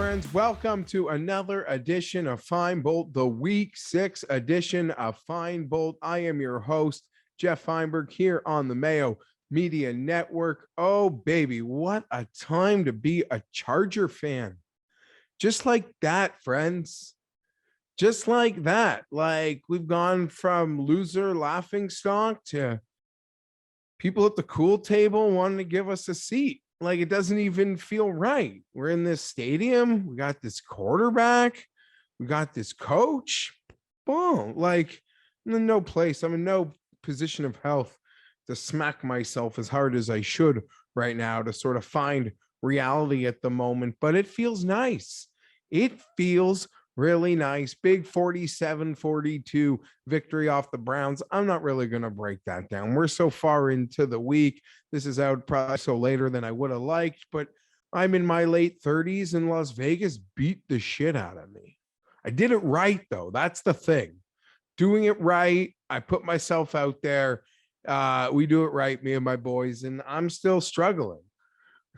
friends. Welcome to another edition of Fienbolt, the Week 6 edition of Fienbolt. I am your host, Geoff Fienberg, here on the Mayo Media Network. Oh, baby, what a time to be a Charger fan. Just like that, friends. Just like that. Like, we've gone from loser laughing stock to people at the cool table wanting to give us a seat. Like, it doesn't even feel right. We're in this stadium. We got this quarterback. We got this coach. Boom. Like, I'm in no place. I'm in no position of health to smack myself as hard as I should right now to sort of find reality at the moment. But it feels nice. It feels really nice. Big 47-42 victory off the Browns. I'm not really going to break that down. We're so far into the week. This is out probably so later than I would have liked, but I'm in my late 30s and Las Vegas beat the shit out of me. I did it right, though. That's the thing. Doing it right. I put myself out there. We do it right, me and my boys, and I'm still struggling.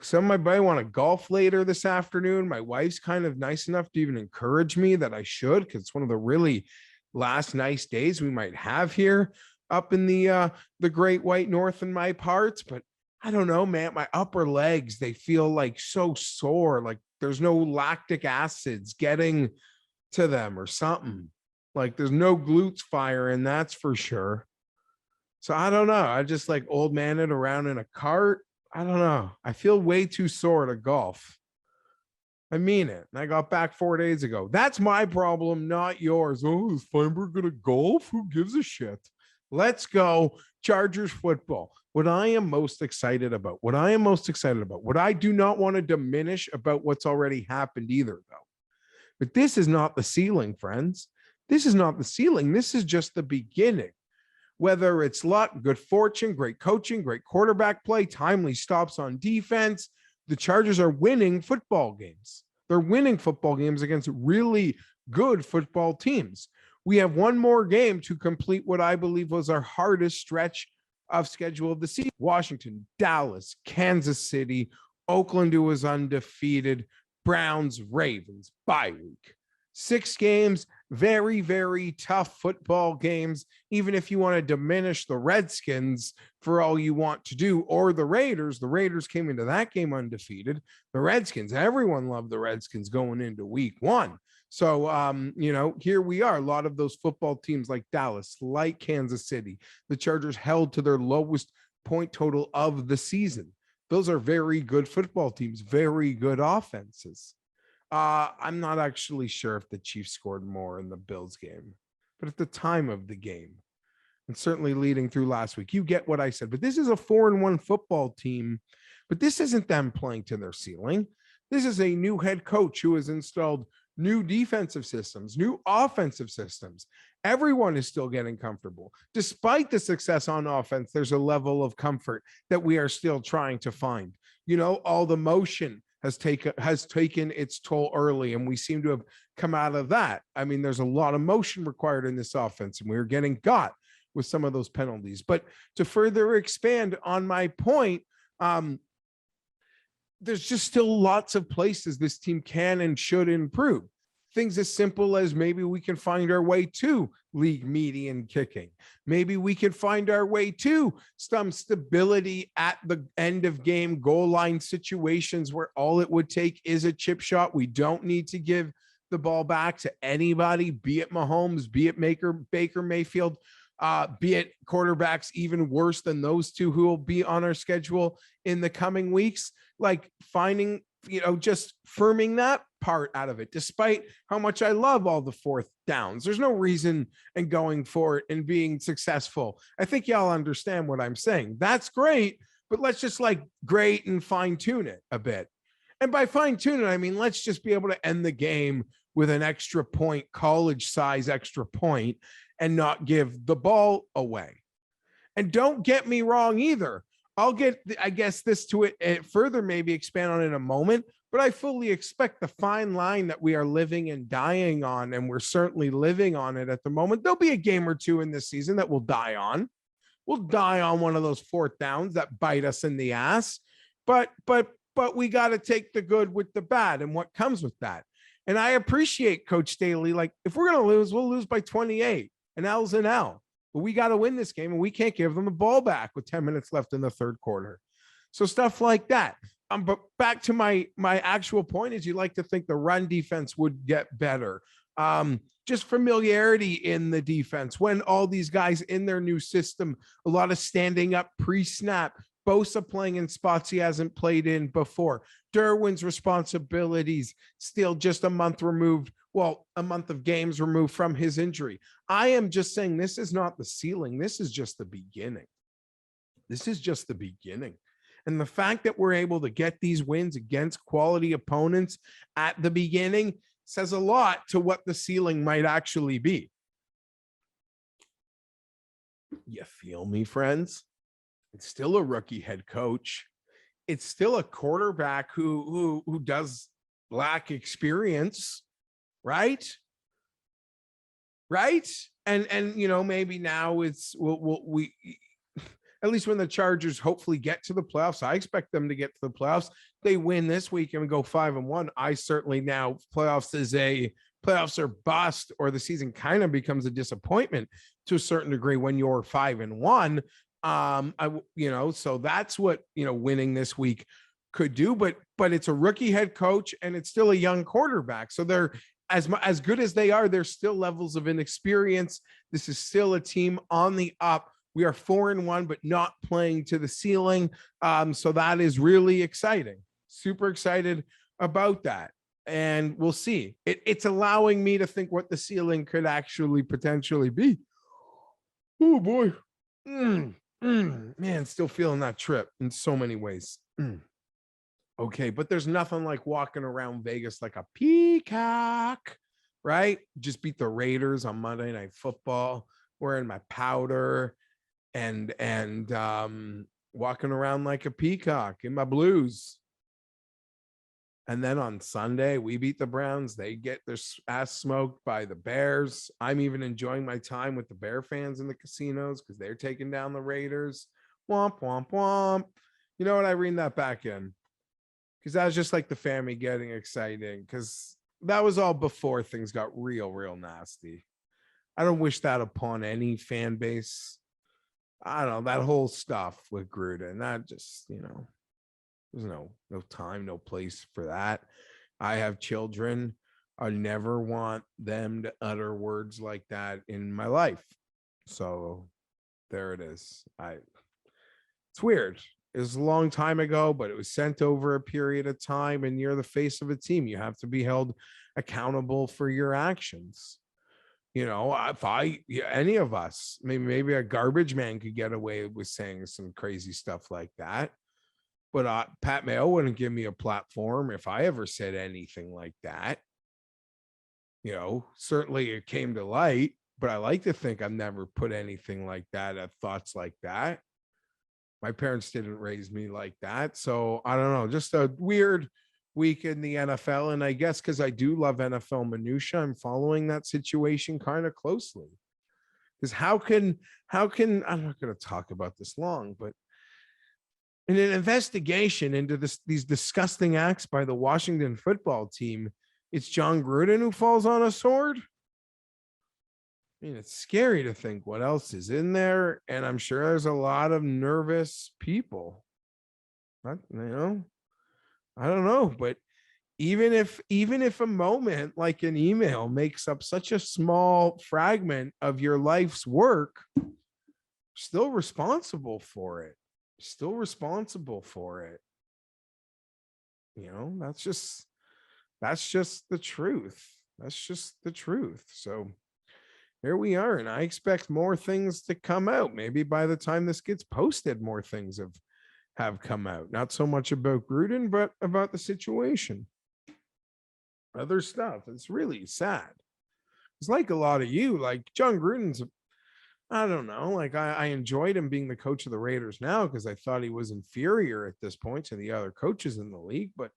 Some of my buddies want to golf later this afternoon. My wife's kind of nice enough to even encourage me that I should, because it's one of the really last nice days we might have here up in the Great White North in my parts. But I don't know, man. My upper legs, they feel like so sore, like there's no lactic acids getting to them or something. Like there's no glutes firing, that's for sure. So I don't know. I just like old man it around in a cart. I don't know. I feel way too sore to golf. I mean it. And I got back 4 days ago. That's my problem, not yours. Oh, is Fienberg going to golf? Who gives a shit? Let's go. Chargers football. What I am most excited about, what I do not want to diminish about what's already happened either, though. But this is not the ceiling, friends. This is not the ceiling. This is just the beginning. Whether it's luck, good fortune, great coaching, great quarterback play, timely stops on defense, the Chargers are winning football games. They're winning football games against really good football teams. We have one more game to complete what I believe was our hardest stretch of schedule of the season. Washington, Dallas, Kansas City, Oakland, who was undefeated, Browns, Ravens, bye week. 6 games, very, very tough football games, even if you want to diminish the Redskins for all you want to do, or the Raiders. The Raiders came into that game undefeated. The Redskins, everyone loved the Redskins going into week 1. So, here we are. A lot of those football teams like Dallas, like Kansas City, the Chargers held to their lowest point total of the season. Those are very good football teams, very good offenses. I'm not actually sure if the Chiefs scored more in the Bills game, but at the time of the game, and certainly leading through last week, you get what I said. But this is a 4-1 football team, but this isn't them playing to their ceiling. This is a new head coach who has installed new defensive systems, new offensive systems. Everyone is still getting comfortable. Despite the success on offense, there's a level of comfort that we are still trying to find. All the motion has taken its toll early, and we seem to have come out of that. I mean, there's a lot of motion required in this offense, and we were getting got with some of those penalties. But to further expand on my point, there's just still lots of places this team can and should improve. Things as simple as maybe we can find our way to league median kicking. Maybe we can find our way to some stability at the end of game goal line situations where all it would take is a chip shot. We don't need to give the ball back to anybody, be it Mahomes, be it Baker Mayfield, be it quarterbacks even worse than those two who will be on our schedule in the coming weeks. Like finding, just firming that part out of it, despite how much I love all the 4th downs. There's no reason in going for it and being successful. I think y'all understand what I'm saying. That's great, but let's just grade and fine tune it a bit. And by fine tune it, I mean, let's just be able to end the game with an extra point, college size extra point, and not give the ball away. And don't get me wrong either. I'll get, I guess, this to it further, maybe expand on it in a moment, but I fully expect the fine line that we are living and dying on, and we're certainly living on it at the moment. There'll be a game or two in this season that we'll die on. We'll die on one of those 4th downs that bite us in the ass. But but we got to take the good with the bad and what comes with that. And I appreciate Coach Staley. Like, if we're going to lose, we'll lose by 28. An L's an L. But we got to win this game, and we can't give them the ball back with 10 minutes left in the third quarter. So stuff like that. But back to my actual point is, you like to think the run defense would get better. Just familiarity in the defense when all these guys in their new system, a lot of standing up pre-snap, Bosa playing in spots he hasn't played in before. Derwin's responsibilities still just a month removed. Well, a month of games removed from his injury. I am just saying this is not the ceiling. This is just the beginning. This is just the beginning. And the fact that we're able to get these wins against quality opponents at the beginning says a lot to what the ceiling might actually be. You feel me, friends? It's still a rookie head coach. It's still a quarterback who does lack experience, right? Right? And you know, maybe now it's we at least when the Chargers hopefully get to the playoffs, I expect them to get to the playoffs. They win this week and we go 5-1. I certainly now playoffs are bust, or the season kind of becomes a disappointment to a certain degree when you're 5-1. So that's what, winning this week could do, but it's a rookie head coach and it's still a young quarterback. So they're as good as they are, there's still levels of inexperience. This is still a team on the up. We are 4-1, but not playing to the ceiling. So that is really exciting. Super excited about that. And we'll see. It's allowing me to think what the ceiling could actually potentially be. Oh boy. Man, still feeling that trip in so many ways. Okay, but there's nothing like walking around Vegas like a peacock, right? Just beat the Raiders on Monday Night Football, wearing my powder and walking around like a peacock in my blues. And then on Sunday, we beat the Browns. They get their ass smoked by the Bears. I'm even enjoying my time with the Bear fans in the casinos because they're taking down the Raiders. Womp, womp, womp. You know what? I read that back in because that was just like the family getting exciting because that was all before things got real nasty. I don't wish that upon any fan base. I don't know, that whole stuff with Gruden. That just, there's no time, no place for that. I have children. I never want them to utter words like that in my life. So there it is. It's weird. It was a long time ago, but it was sent over a period of time, and you're the face of a team. You have to be held accountable for your actions. If any of us, maybe a garbage man could get away with saying some crazy stuff like that. But Pat Mayo wouldn't give me a platform if I ever said anything like that. Certainly it came to light, but I like to think I've never put anything like that, thoughts like that. My parents didn't raise me like that. So I don't know, just a weird week in the NFL. And I guess because I do love NFL minutia, I'm following that situation kind of closely. Because how can I'm not going to talk about this long, but in an investigation into these disgusting acts by the Washington football team, it's John Gruden who falls on a sword. I mean, it's scary to think what else is in there. And I'm sure there's a lot of nervous people. I don't know, but even if a moment like an email makes up such a small fragment of your life's work, still responsible for it. That's just the truth. So here we are, and I expect more things to come out. Maybe by the time this gets posted, more things have come out. Not so much about Gruden, but about the situation. Other stuff. It's really sad. It's like a lot of you, like John Gruden's, I don't know, like I enjoyed him being the coach of the Raiders now because I thought he was inferior at this point to the other coaches in the league. But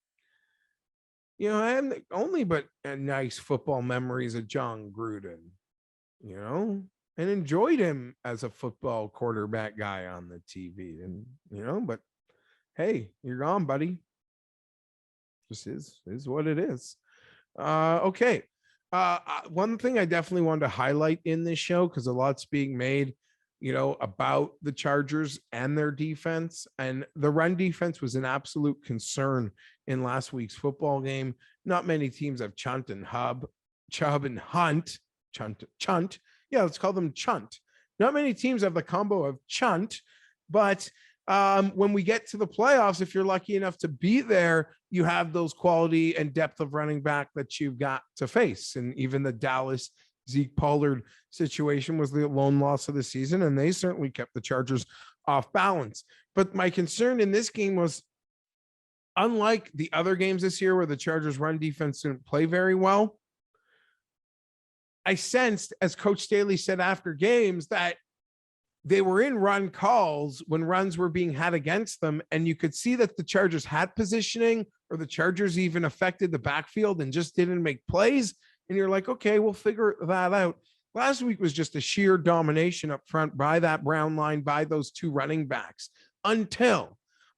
I have only but nice football memories of John Gruden, and enjoyed him as a football quarterback guy on the TV. And but hey, you're gone, buddy. Just is what it is. Okay. One thing I definitely wanted to highlight in this show, because a lot's being made, about the Chargers and their defense, and the run defense was an absolute concern in last week's football game. Not many teams have Chubb and Hunt. Chunt. Yeah, let's call them Chunt. Not many teams have the combo of Chunt, but when we get to the playoffs, if you're lucky enough to be there, you have those quality and depth of running back that you've got to face. And even the Dallas Zeke Pollard situation was the lone loss of the season, and they certainly kept the Chargers off balance. But my concern in this game was, unlike the other games this year where the Chargers run defense didn't play very well, I sensed, as Coach Staley said after games, that they were in run calls when runs were being had against them. And you could see that the Chargers had positioning, or the Chargers even affected the backfield and just didn't make plays. And you're like, okay, we'll figure that out. Last week was just a sheer domination up front by that Brown line, by those two running backs, until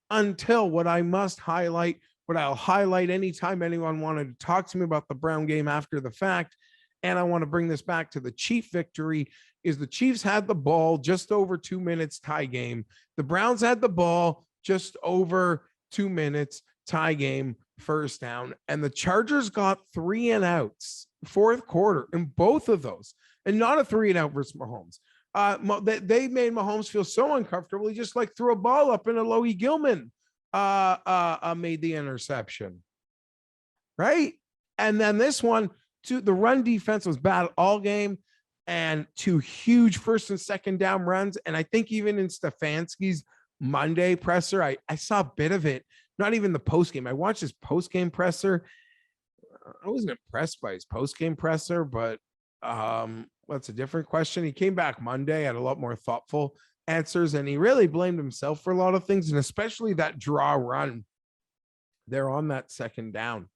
what I must highlight, what I'll highlight anytime anyone wanted to talk to me about the Brown game after the fact. And I want to bring this back to the Chief victory, is the Chiefs had the ball just over 2 minutes, tie game. The Browns had the ball just over 2 minutes, tie game, first down. And the Chargers got 3 and outs, fourth quarter in both of those, and not a 3 and out versus Mahomes. They made Mahomes feel so uncomfortable. He just threw a ball up, and Alohi Gilman made the interception. Right. And then this one, the run defense was bad all game, and 2 huge first and second down runs. And I think even in Stefanski's Monday presser, I saw a bit of it, not even the post game. I watched his post game presser. I wasn't impressed by his post game presser, but that's a different question. He came back Monday, had a lot more thoughtful answers, and he really blamed himself for a lot of things, and especially that draw run there on that second down.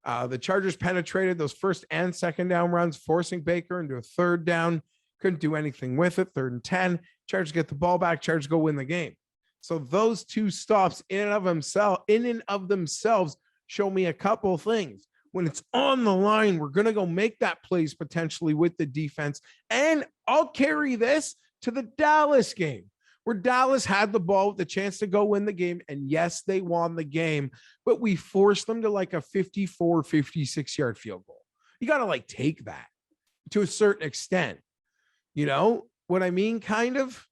The Chargers penetrated those first and second down runs, forcing Baker into a third down. Couldn't do anything with it. 3rd and 10. Chargers get the ball back. Chargers go win the game. So those 2 stops in and of themselves show me a couple of things. When it's on the line, we're going to go make that plays potentially with the defense. And I'll carry this to the Dallas game, where Dallas had the ball with the chance to go win the game. And yes, they won the game, but we forced them to a 54, 56-yard field goal. You got to take that to a certain extent. You know what I mean? Kind of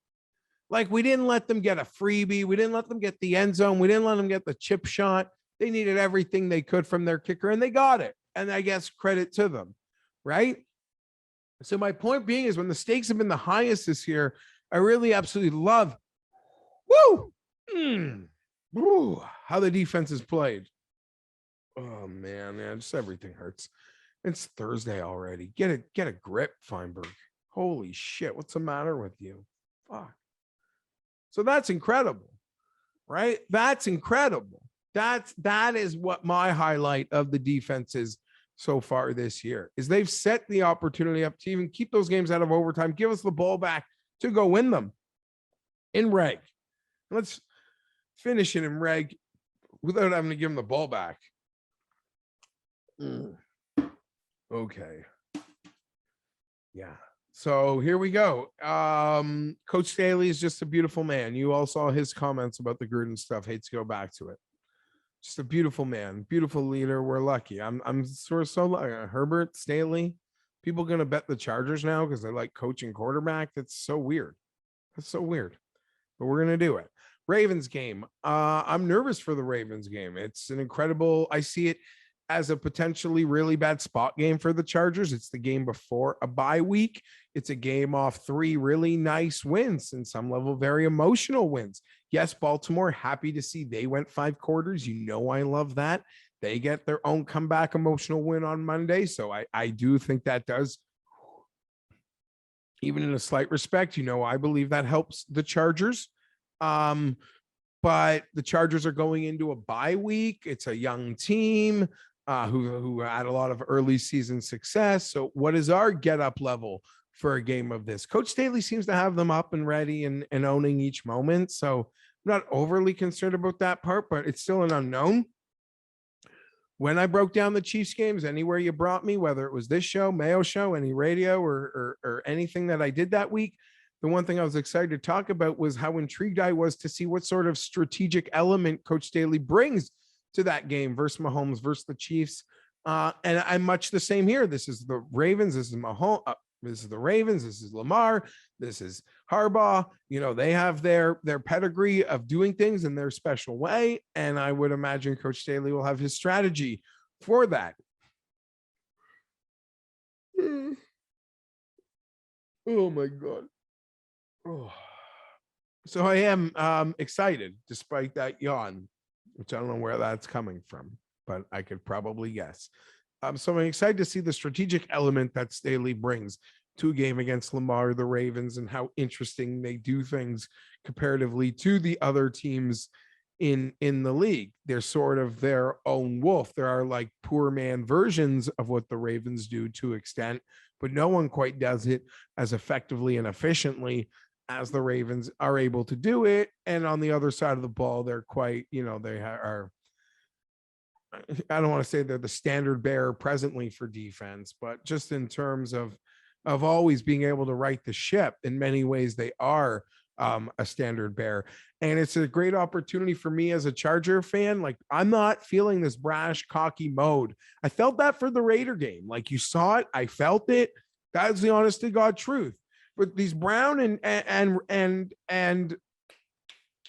we didn't let them get a freebie. We didn't let them get the end zone. We didn't let them get the chip shot. They needed everything they could from their kicker, and they got it. And I guess credit to them. Right. So my point being is, when the stakes have been the highest this year, I really absolutely love how the defense is played. Oh man, just everything hurts. It's Thursday already. Get a grip, Fienberg. Holy shit, what's the matter with you? Fuck. So that's incredible, right? That's incredible. That is what my highlight of the defense is so far this year, is they've set the opportunity up to even keep those games out of overtime, give us the ball back to go win them in reg. Let's finish it in reg without having to give them the ball back. Okay. Yeah. So here we go. Coach Staley is just a beautiful man. You all saw his comments about the Gruden stuff. Hate to go back to it. Just a beautiful man, beautiful leader. We're lucky. I'm sort of so lucky. Herbert, Staley, people going to bet the Chargers now because they like coaching quarterback. That's so weird. That's so weird. But we're going to do it. Ravens game. I'm nervous for the Ravens game. It's an incredible. I see it as a potentially really bad spot game for the Chargers. It's the game before a bye week. It's a game off 3 really nice wins, and some level very emotional wins. Yes, Baltimore, happy to see they went 5 quarters. You know I love that. They get their own comeback emotional win on Monday. So I do think that does, even in a slight respect, I believe that helps the Chargers. But the Chargers are going into a bye week. It's a young team who had a lot of early season success. So what is our get up level for a game of this? Coach Staley seems to have them up and ready and owning each moment. So I'm not overly concerned about that part, but it's still an unknown. when I broke down the Chiefs games, anywhere you brought me, whether it was this show, Mayo show, any radio or anything that I did that week, the one thing I was excited to talk about was how intrigued I was to see what sort of strategic element Coach Staley brings to that game versus Mahomes versus the Chiefs. And I'm much the same here. This is the Ravens. This is Mahomes. This is the Ravens. This is Lamar. This is Harbaugh. You know, they have their pedigree of doing things in their special way. And I would imagine Coach Staley will have his strategy for that. Oh my God. Oh. So I am excited despite that yawn, which I don't know where that's coming from, but I could probably guess. So I'm excited to see the strategic element that Staley brings to a game against Lamar, the Ravens, and how interesting they do things comparatively to the other teams in the league. They're sort of their own wolf. There are like poor man versions of what the Ravens do to extent, but no one quite does it as effectively and efficiently as the Ravens are able to do it. And on the other side of the ball, they're quite, you know, they are, I don't want to say they're the standard bearer presently for defense, but just in terms of always being able to right the ship, in many ways they are a standard bearer. And it's a great opportunity for me as a Charger fan. Like, I'm not feeling this brash, cocky mode. I felt that for the Raider game. Like, you saw it, I felt it. That's the honest to God truth. But these Brown and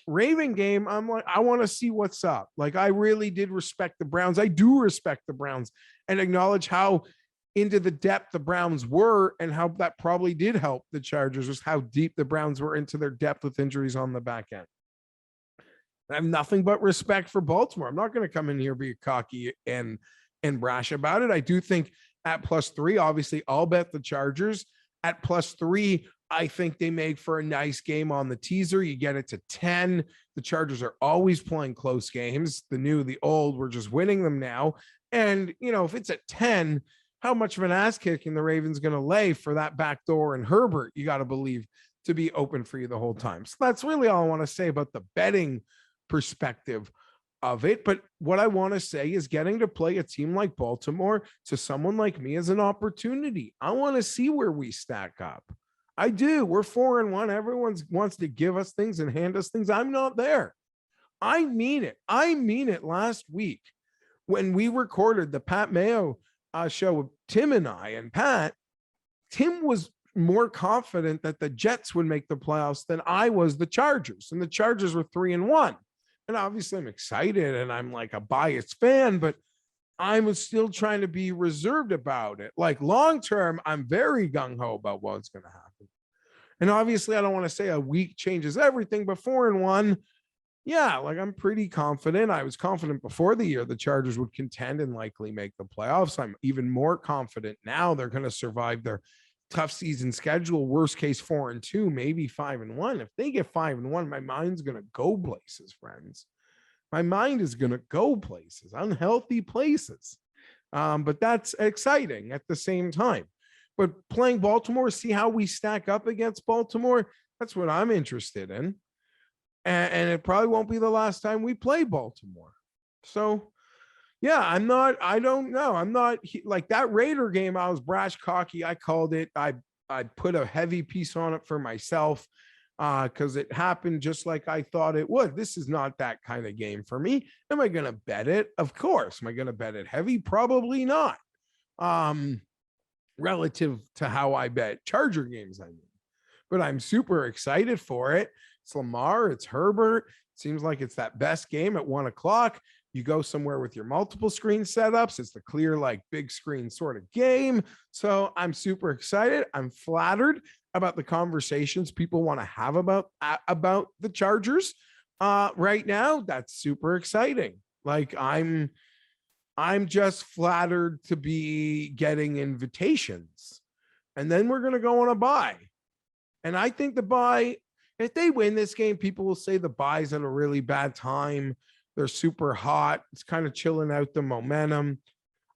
Raven game, I'm like, I want to see what's up. Like, I really did respect the Browns. I do respect the Browns and acknowledge how into the depth the Browns were and how that probably did help the Chargers, was how deep the Browns were into their depth with injuries on the back end. I have nothing but respect for Baltimore. I'm not going to come in here be cocky and brash about it. I do think at +3, obviously I'll bet the Chargers. At +3, I think they make for a nice game on the teaser. You get it to 10. The Chargers are always playing close games. The new, the old, we're just winning them now. And, you know, if it's at 10, how much of an ass kicking the Ravens going to lay for that back door and Herbert, you got to believe, to be open for you the whole time. So that's really all I want to say about the betting perspective of it. But what I want to say is getting to play a team like Baltimore to someone like me is an opportunity. I want to see where we stack up. I do. We're 4-1. Everyone wants to give us things and hand us things. I'm not there. I mean it. I mean it. Last week when we recorded the Pat Mayo show with Tim and I and Pat, Tim was more confident that the Jets would make the playoffs than I was the Chargers. And the Chargers were 3-1. And obviously I'm excited and I'm like a biased fan, but I was still trying to be reserved about it. Like, long term, I'm very gung-ho about what's going to happen. And obviously I don't want to say a week changes everything, but 4-1, yeah, like I'm pretty confident. I was confident before the year the Chargers would contend and likely make the playoffs. I'm even more confident now they're going to survive their tough season schedule. Worst case 4-2, maybe 5-1. If they get 5-1, my mind's going to go places, friends. My mind is going to go places, unhealthy places. But that's exciting at the same time. But playing Baltimore, see how we stack up against Baltimore. That's what I'm interested in. And it probably won't be the last time we play Baltimore. So, yeah, I don't know. I'm not like that Raider game. I was brash, cocky. I called it. I put a heavy piece on it for myself because it happened just like I thought it would. This is not that kind of game for me. Am I going to bet it? Of course. Am I going to bet it heavy? Probably not. Relative to how I bet Charger games, I mean. But I'm super excited for it. It's Lamar, it's Herbert. It seems like it's that best game at 1:00. You go somewhere with your multiple screen setups. It's the clear, like big screen sort of game. So I'm super excited. I'm flattered about the conversations people want to have about the Chargers right now. That's super exciting. Like I'm just flattered to be getting invitations. And then we're going to go on a bye. And I think the bye, if they win this game, people will say the bye's at a really bad time. They're super hot. It's kind of chilling out the momentum.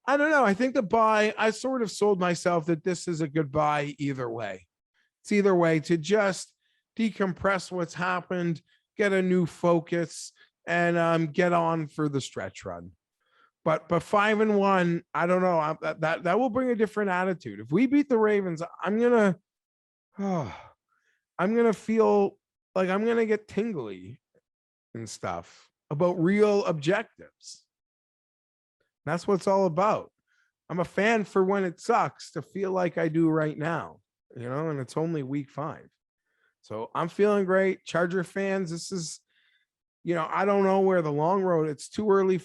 I don't know. I think the bye, I sort of sold myself that this is a good bye either way. It's either way to just decompress what's happened, get a new focus, and get on for the stretch run. But 5-1, I don't know. That will bring a different attitude. If we beat the Ravens, I'm gonna I'm gonna feel like I'm gonna get tingly and stuff about real objectives. That's what it's all about. I'm a fan for when it sucks to feel like I do right now, and it's only week 5. So I'm feeling great. Charger fans, this is, I don't know where the long road, it's too early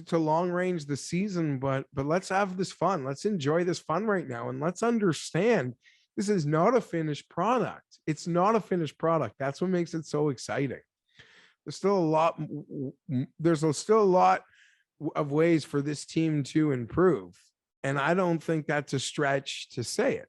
to long range the season, but let's have this fun. Let's enjoy this fun right now. And let's understand this is not a finished product. It's not a finished product. That's what makes it so exciting. There's still a lot of ways for this team to improve. And I don't think that's a stretch to say it.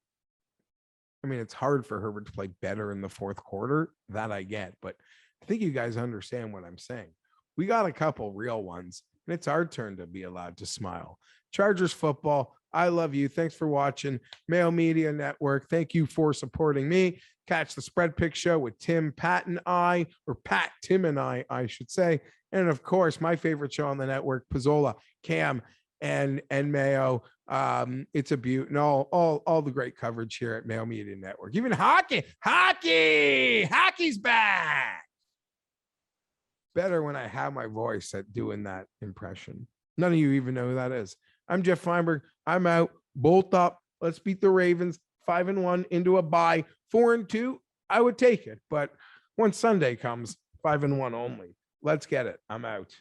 I mean, it's hard for Herbert to play better in the fourth quarter. That I get, but I think you guys understand what I'm saying. We got a couple real ones, and it's our turn to be allowed to smile. Chargers football, I love you. Thanks for watching. Mayo Media Network, thank you for supporting me. Catch the Spread Pick Show with Tim, Pat, and I, or Pat, Tim, and I should say. And of course, my favorite show on the network, Pizzola, Cam, and Mayo. It's a beaut, and all the great coverage here at Mayo Media Network. Even hockey's back. Better when I have my voice at doing that impression. None of you even know who that is. I'm Geoff Fienberg. I'm out. Bolt up. Let's beat the Ravens 5-1 into a bye. 4-2. I would take it, but once Sunday comes, 5-1 only. Let's get it. I'm out.